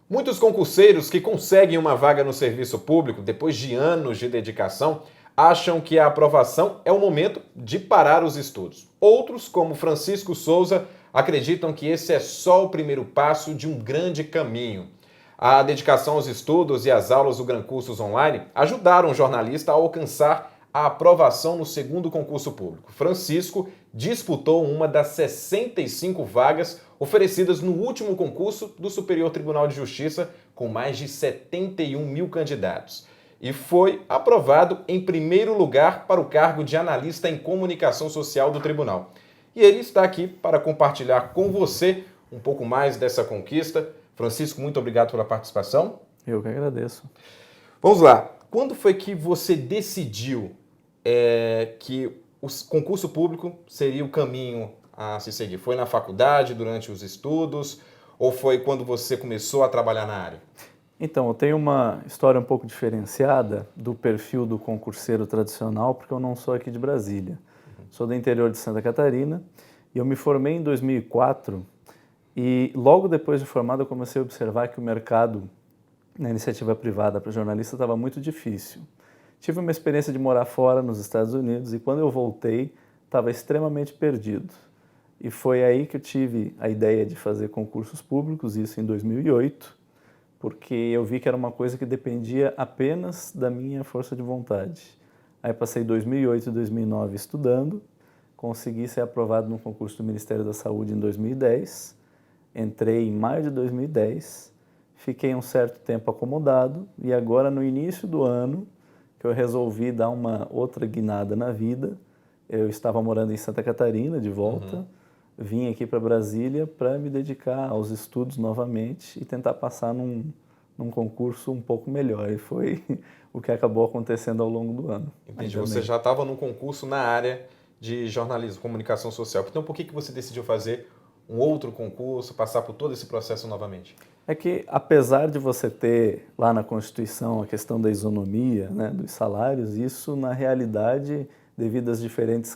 Muitos concurseiros que conseguem uma vaga no serviço público depois de anos de dedicação acham que a aprovação é o momento de parar os estudos. Outros, como Francisco Souza, acreditam que esse é só o primeiro passo de um grande caminho. A dedicação aos estudos e as aulas do Gran Cursos Online ajudaram o jornalista a alcançar a aprovação no segundo concurso público. Francisco disputou uma das 65 vagas oferecidas no último concurso do Superior Tribunal de Justiça, com mais de 71 mil candidatos. E foi aprovado em primeiro lugar para o cargo de analista em comunicação social do tribunal. E ele está aqui para compartilhar com você um pouco mais dessa conquista. Francisco, muito obrigado pela participação. Eu que agradeço. Vamos lá. Quando foi que você decidiu que o concurso público seria o caminho a se seguir? Foi na faculdade, durante os estudos, ou foi quando você começou a trabalhar na área? Então, eu tenho uma história um pouco diferenciada do perfil do concurseiro tradicional, porque eu não sou aqui de Brasília. Sou do interior de Santa Catarina e eu me formei em 2004 e logo depois de formado eu comecei a observar que o mercado na iniciativa privada para jornalista estava muito difícil. Tive uma experiência de morar fora nos Estados Unidos e quando eu voltei estava extremamente perdido. E foi aí que eu tive a ideia de fazer concursos públicos, isso em 2008, porque eu vi que era uma coisa que dependia apenas da minha força de vontade. Aí passei 2008 e 2009 estudando, consegui ser aprovado no concurso do Ministério da Saúde em 2010, entrei em maio de 2010, fiquei um certo tempo acomodado e agora no início do ano que eu resolvi dar uma outra guinada na vida, eu estava morando em Santa Catarina de volta, vim aqui para Brasília para me dedicar aos estudos novamente e tentar passar num concurso um pouco melhor. E foi o que acabou acontecendo ao longo do ano. Entendi. Você já estava num concurso na área de jornalismo, comunicação social. Então, por que você decidiu fazer um outro concurso, passar por todo esse processo novamente? É que, apesar de você ter lá na Constituição a questão da isonomia, né, dos salários, isso, na realidade, devido às diferentes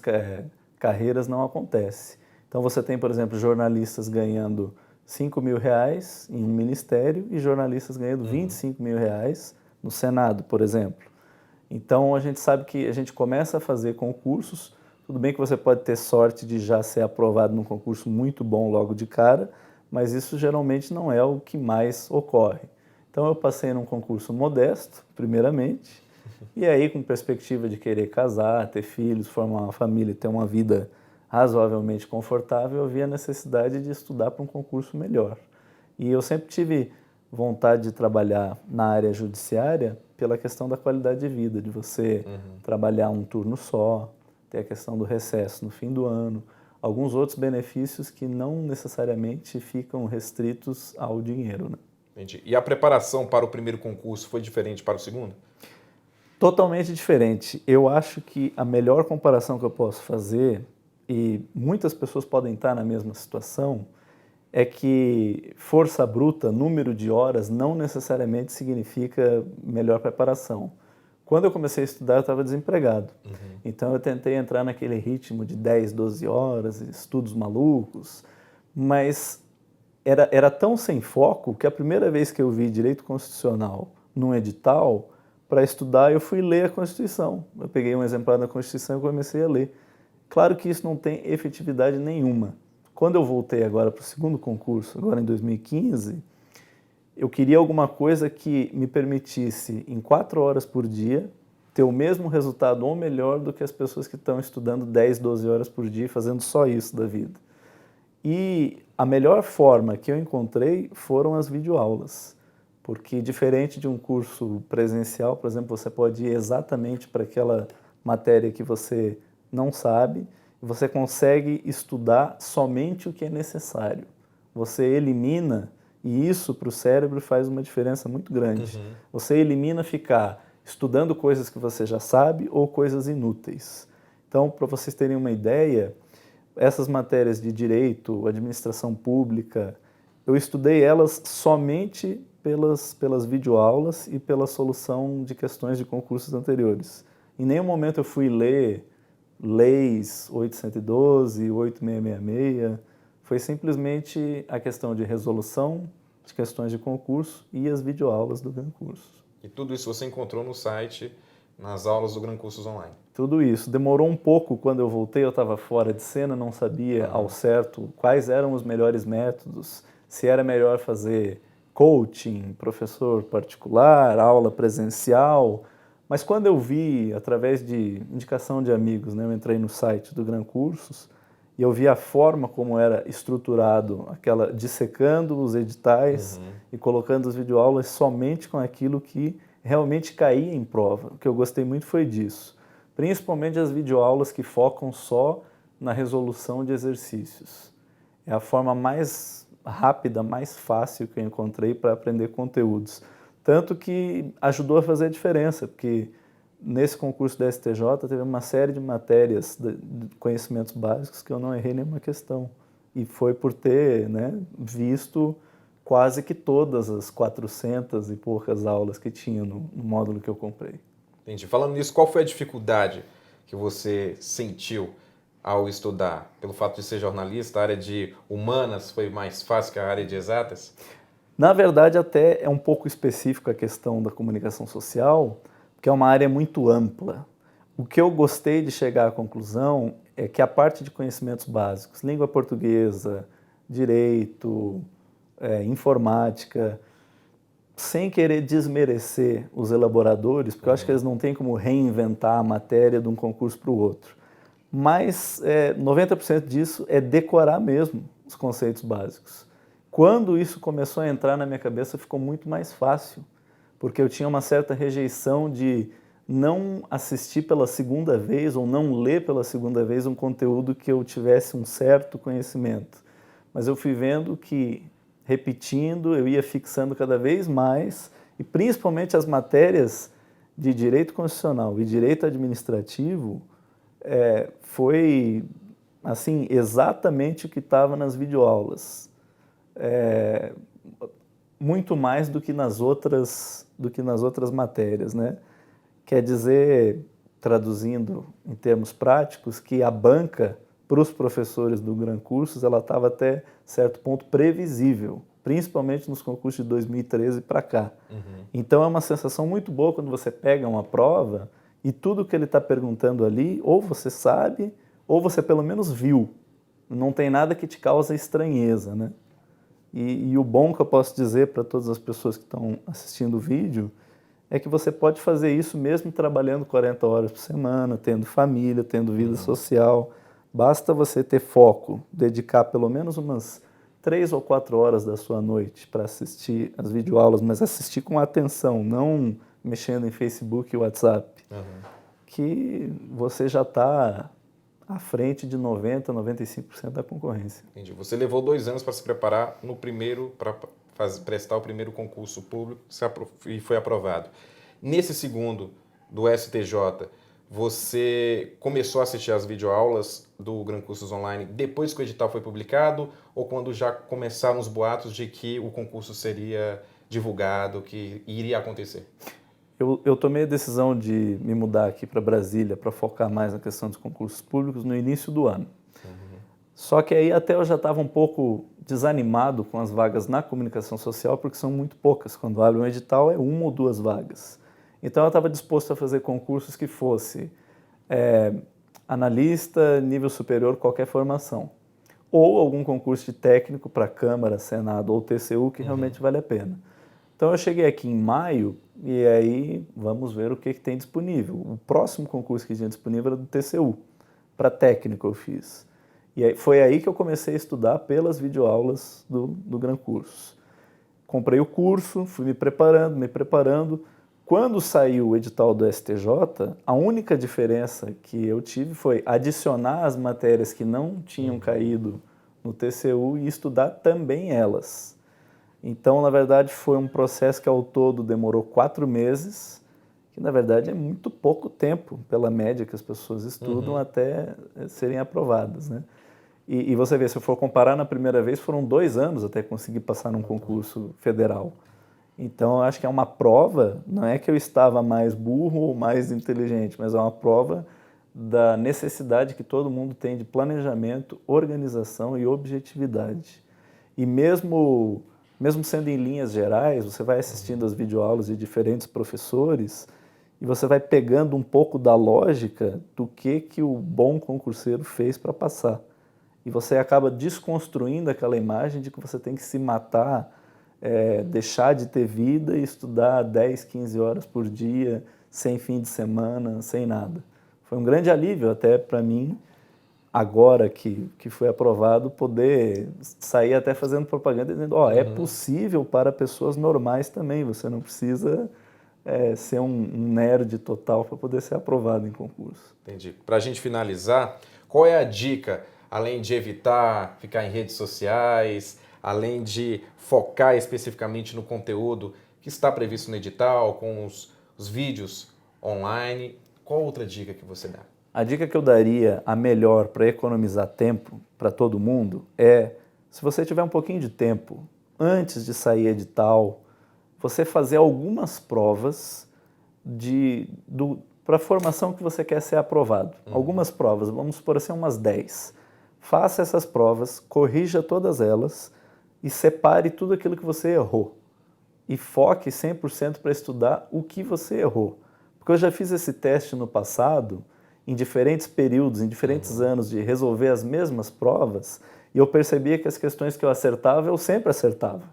carreiras, não acontece. Então, você tem, por exemplo, jornalistas ganhando R$ 5.000 em um ministério e jornalistas ganhando R$ 25.000 no Senado, por exemplo. Então, a gente sabe que a gente começa a fazer concursos, tudo bem que você pode ter sorte de já ser aprovado num concurso muito bom logo de cara, mas isso geralmente não é o que mais ocorre. Então, eu passei num concurso modesto, primeiramente, e aí com perspectiva de querer casar, ter filhos, formar uma família, ter uma vida razoavelmente confortável, eu vi a necessidade de estudar para um concurso melhor. E eu sempre tive vontade de trabalhar na área judiciária pela questão da qualidade de vida, de você trabalhar um turno só, ter a questão do recesso no fim do ano, alguns outros benefícios que não necessariamente ficam restritos ao dinheiro, né? Entendi. E a preparação para o primeiro concurso foi diferente para o segundo? Totalmente diferente. Eu acho que a melhor comparação que eu posso fazer, e muitas pessoas podem estar na mesma situação, é que força bruta, número de horas, não necessariamente significa melhor preparação. Quando eu comecei a estudar, eu estava desempregado. Então, eu tentei entrar naquele ritmo de 10, 12 horas, estudos malucos, mas era tão sem foco que a primeira vez que eu vi direito constitucional num edital, para estudar, eu fui ler a Constituição. Eu peguei um exemplar da Constituição e comecei a ler. Claro que isso não tem efetividade nenhuma. Quando eu voltei agora para o segundo concurso, agora em 2015, eu queria alguma coisa que me permitisse, em 4 horas por dia, ter o mesmo resultado ou melhor do que as pessoas que estão estudando 10, 12 horas por dia, fazendo só isso da vida. E a melhor forma que eu encontrei foram as videoaulas. Porque diferente de um curso presencial, por exemplo, você pode ir exatamente para aquela matéria que você não sabe, e você consegue estudar somente o que é necessário. Você elimina, e isso para o cérebro faz uma diferença muito grande. Você elimina ficar estudando coisas que você já sabe ou coisas inúteis. Então, para vocês terem uma ideia, essas matérias de direito, administração pública, eu estudei elas somente pelas videoaulas e pela solução de questões de concursos anteriores. Em nenhum momento eu fui ler leis 812, 8666, foi simplesmente a questão de resolução de questões de concurso e as videoaulas do Gran Cursos. E tudo isso você encontrou no site, nas aulas do Gran Cursos Online? Tudo isso. Demorou um pouco quando eu voltei, eu estava fora de cena, não sabia ao certo quais eram os melhores métodos, se era melhor fazer coaching, professor particular, aula presencial. Mas quando eu vi, através de indicação de amigos, né, eu entrei no site do Gran Cursos e eu vi a forma como era estruturado, aquela dissecando os editais e colocando as videoaulas somente com aquilo que realmente caía em prova. O que eu gostei muito foi disso. Principalmente as videoaulas que focam só na resolução de exercícios. É a forma mais rápida, mais fácil que eu encontrei para aprender conteúdos. Tanto que ajudou a fazer a diferença, porque nesse concurso da STJ teve uma série de matérias de conhecimentos básicos que eu não errei nenhuma questão. E foi por ter, né, visto quase que todas as 400 e poucas aulas que tinha no módulo que eu comprei. Entendi. Falando nisso, qual foi a dificuldade que você sentiu ao estudar? Pelo fato de ser jornalista, a área de humanas foi mais fácil que a área de exatas? Na verdade, até é um pouco específico a questão da comunicação social, porque é uma área muito ampla. O que eu gostei de chegar à conclusão é que a parte de conhecimentos básicos, língua portuguesa, direito, informática, sem querer desmerecer os elaboradores, porque eu acho que eles não têm como reinventar a matéria de um concurso para o outro. Mas 90% disso é decorar mesmo os conceitos básicos. Quando isso começou a entrar na minha cabeça, ficou muito mais fácil, porque eu tinha uma certa rejeição de não assistir pela segunda vez ou não ler pela segunda vez um conteúdo que eu tivesse um certo conhecimento. Mas eu fui vendo que, repetindo, eu ia fixando cada vez mais, e principalmente as matérias de direito constitucional e direito administrativo, foi assim, exatamente o que estava nas videoaulas. Muito mais do que nas outras matérias, né? Quer dizer, traduzindo em termos práticos, que a banca para os professores do Gran Cursos, ela estava até certo ponto previsível, principalmente nos concursos de 2013 para cá. Então é uma sensação muito boa quando você pega uma prova e tudo que ele está perguntando ali, ou você sabe, ou você pelo menos viu. Não tem nada que te causa estranheza, né? E o bom que eu posso dizer para todas as pessoas que estão assistindo o vídeo é que você pode fazer isso mesmo trabalhando 40 horas por semana, tendo família, tendo vida social. Basta você ter foco, dedicar pelo menos umas 3 ou 4 horas da sua noite para assistir as videoaulas, mas assistir com atenção, não mexendo em Facebook e WhatsApp, que você já está à frente de 90%, 95% da concorrência. Entendi. Você levou 2 anos para se preparar no primeiro, para prestar o primeiro concurso público e foi aprovado. Nesse segundo, do STJ, você começou a assistir às videoaulas do Gran Cursos Online depois que o edital foi publicado ou quando já começaram os boatos de que o concurso seria divulgado, que iria acontecer? Eu tomei a decisão de me mudar aqui para Brasília para focar mais na questão dos concursos públicos no início do ano. Só que aí até eu já estava um pouco desanimado com as vagas na comunicação social, porque são muito poucas. Quando abre um edital é 1 ou 2 vagas. Então eu estava disposto a fazer concursos que fosse analista, nível superior, qualquer formação. Ou algum concurso de técnico para Câmara, Senado ou TCU que realmente vale a pena. Então eu cheguei aqui em maio e aí vamos ver o que tem disponível. O próximo concurso que tinha disponível era do TCU, para técnico eu fiz. E aí, foi aí que eu comecei a estudar pelas videoaulas do Gran Cursos. Comprei o curso, fui me preparando. Quando saiu o edital do STJ, a única diferença que eu tive foi adicionar as matérias que não tinham caído no TCU e estudar também elas. Então, na verdade, foi um processo que ao todo demorou 4 meses, que na verdade é muito pouco tempo, pela média que as pessoas estudam até serem aprovadas, né? E você vê, se eu for comparar na primeira vez, foram 2 anos até conseguir passar num concurso federal. Então, eu acho que é uma prova, não é que eu estava mais burro ou mais inteligente, mas é uma prova da necessidade que todo mundo tem de planejamento, organização e objetividade. E mesmo mesmo sendo em linhas gerais, você vai assistindo as videoaulas de diferentes professores e você vai pegando um pouco da lógica do que o bom concurseiro fez para passar. E você acaba desconstruindo aquela imagem de que você tem que se matar, deixar de ter vida e estudar 10, 15 horas por dia, sem fim de semana, sem nada. Foi um grande alívio até para mim, agora que foi aprovado, poder sair até fazendo propaganda dizendo, é possível para pessoas normais também, você não precisa ser um nerd total para poder ser aprovado em concurso. Entendi. Para a gente finalizar, qual é a dica, além de evitar ficar em redes sociais, além de focar especificamente no conteúdo que está previsto no edital, com os vídeos online, qual outra dica que você dá? A dica que eu daria, a melhor para economizar tempo para todo mundo, é, se você tiver um pouquinho de tempo, antes de sair edital, você fazer algumas provas para a formação que você quer ser aprovado. Algumas provas, vamos supor assim, umas 10. Faça essas provas, corrija todas elas e separe tudo aquilo que você errou. E foque 100% para estudar o que você errou. Porque eu já fiz esse teste no passado, em diferentes períodos, em diferentes anos, de resolver as mesmas provas, e eu percebia que as questões que eu acertava, eu sempre acertava.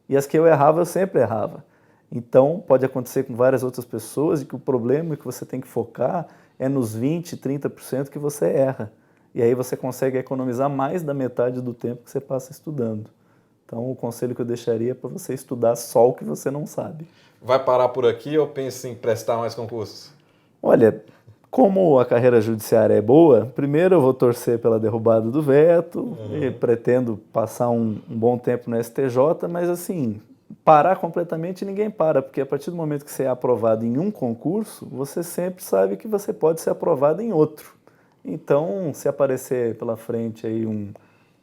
E as que eu errava, eu sempre errava. Então, pode acontecer com várias outras pessoas, e que o problema que você tem que focar é nos 20%, 30% que você erra. E aí você consegue economizar mais da metade do tempo que você passa estudando. Então, o conselho que eu deixaria é para você estudar só o que você não sabe. Vai parar por aqui ou pensa em prestar mais concursos? Olha, como a carreira judiciária é boa, primeiro eu vou torcer pela derrubada do veto e pretendo passar um bom tempo no STJ, mas assim, parar completamente ninguém para, porque a partir do momento que você é aprovado em um concurso, você sempre sabe que você pode ser aprovado em outro. Então, se aparecer pela frente aí um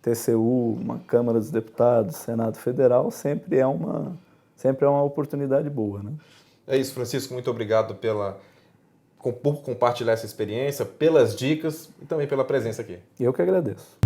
TCU, uma Câmara dos Deputados, Senado Federal, sempre é uma oportunidade boa, né? É isso, Francisco, muito obrigado por compartilhar essa experiência, pelas dicas e também pela presença aqui. Eu que agradeço.